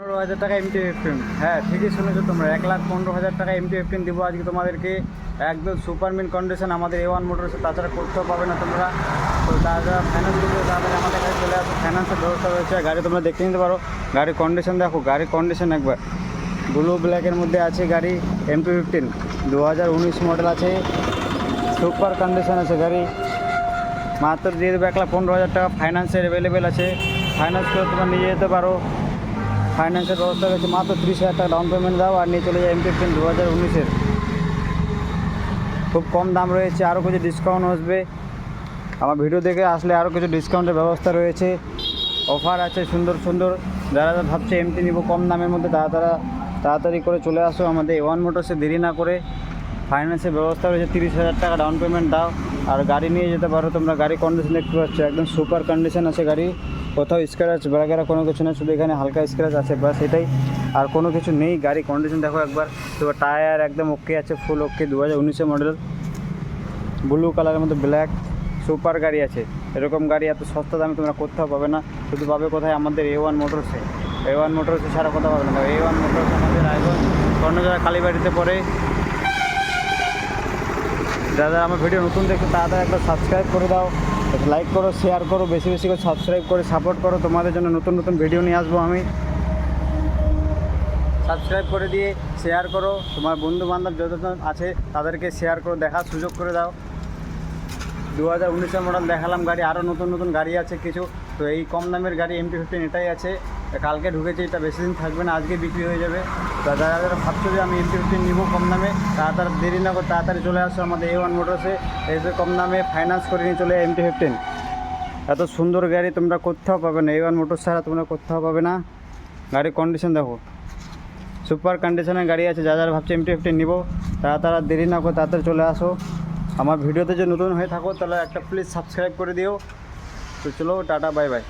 15,000 টাকা MT-15। হ্যাঁ, ঠিকই শুনেছো তোমরা, 1,15,000 টাকা MT-15 দেবো আজকে তোমাদেরকে। একদম সুপার মিন কন্ডিশন আমাদের A1 মোটরসে, তাছাড়া করতেও পাবে না তোমরা। তো যারা ফাইন্যান্স করতে তাদের আমাদের কাছে চলে আসো, ফাইন্যান্সের ব্যবস্থা রয়েছে। গাড়ি তোমরা দেখে নিতে পারো, গাড়ির কন্ডিশন দেখো, গাড়ির কন্ডিশন একবার ব্লু ব্ল্যাকের মধ্যে আছে গাড়ি। MT-15 2019 মডেল আছে, সুপার কন্ডিশন আছে গাড়ি। মাত্র দিয়ে দেবো 1,15,000 টাকা। ফাইন্যান্সের অ্যাভেলেবেল আছে, ফাইন্যান্স করে তোমরা নিয়ে যেতে পারো। ফাইন্যান্সের ব্যবস্থা রয়েছে, মাত্র 30,000 টাকা ডাউন পেমেন্ট দাও আর নিয়ে চলে যায় MT-15 2019-এর। খুব কম দাম রয়েছে, আরও কিছু ডিসকাউন্ট আসবে। আমার ভিডিও দেখে আসলে আরও কিছু ডিসকাউন্টের ব্যবস্থা রয়েছে, অফার আছে সুন্দর সুন্দর। যারা ভাবছে এমটি নিব কম দামের মধ্যে, তাড়াতাড়ি করে চলে আসো আমাদের A1 মোটরসে, দেরি না করে। ফাইন্যান্সের ব্যবস্থা রয়েছে, 30,000 টাকা ডাউন পেমেন্ট দাও আর গাড়ি নিয়ে যেতে পারো তোমরা। গাড়ি কন্ডিশন দেখতে পাচ্ছ, একদম সুপার কন্ডিশন আছে গাড়ি। কোথাও স্ক্র্যাচ বাগেরা কোনো কিছু নেই, শুধু এখানে হালকা স্ক্র্যাচ আছে বাস, এটাই, আর কোনো কিছু নেই। গাড়ি কন্ডিশন দেখো একবার, তো টায়ার একদম ওকে আছে, ফুল ওকে। 2019-এর মডেল, ব্লু কালারের মধ্যে ব্ল্যাক, সুপার গাড়ি আছে। এরকম গাড়ি এত সস্তা দামে তোমরা কোথাও পাবে না, শুধু পাবে কোথায়? আমাদের A1 মোটরসে। A1 মোটরসে ছাড়া কোথাও পাবে না। A1 মোটরস আমাদের রায়গঞ্জ কর্ণজোড়া কালীবাড়িতে পড়ে। যারা আমার ভিডিও নতুন দেখো তাড়াতাড়ি একটা সাবস্ক্রাইব করে দাও, লাইক করো, শেয়ার করো, বেশি বেশি করে সাবস্ক্রাইব করে সাপোর্ট করো। তোমাদের জন্য নতুন নতুন ভিডিও নিয়ে আসবো আমি। সাবস্ক্রাইব করে দিয়ে শেয়ার করো, তোমার বন্ধু বান্ধব যতজন আছে তাদেরকে শেয়ার করো, দেখার সুযোগ করে দাও। 2019-এর মডেল দেখালাম গাড়ি, আরও নতুন নতুন গাড়ি আছে কিছু। তো এই কম দামের গাড়ি MT-15 এটাই আছে, কালকে ঢুকেছে, এটা বেশি দিন থাকবে না, আজকে বিক্রি হয়ে যাবে। তো যারা যারা ভাবছো যে আমি MT-15 নিবো কম দামে, তাড়াতাড়ি দেরি না করে তাড়াতাড়ি চলে আসো আমাদের A1 মোটরসে, এসে কম দামে ফাইন্যান্স করে নিয়ে চলে MT-15। এত সুন্দর গাড়ি তোমরা কোথাও পাবে না, A1 মোটর ছাড়া তোমরা কোথাও পাবে না। গাড়ির কন্ডিশন দেখো, সুপার কন্ডিশনের গাড়ি আছে। যারা যারা ভাবছে MT-15 নিবো, তাড়াতাড়ি দেরি না করে তাড়াতাড়ি চলে আসো। আমার ভিডিওতে যে নতুন হয়ে থাকো তাহলে একটা প্লিজ সাবস্ক্রাইব করে দিও। তো চলো, টাটা, বাই বাই।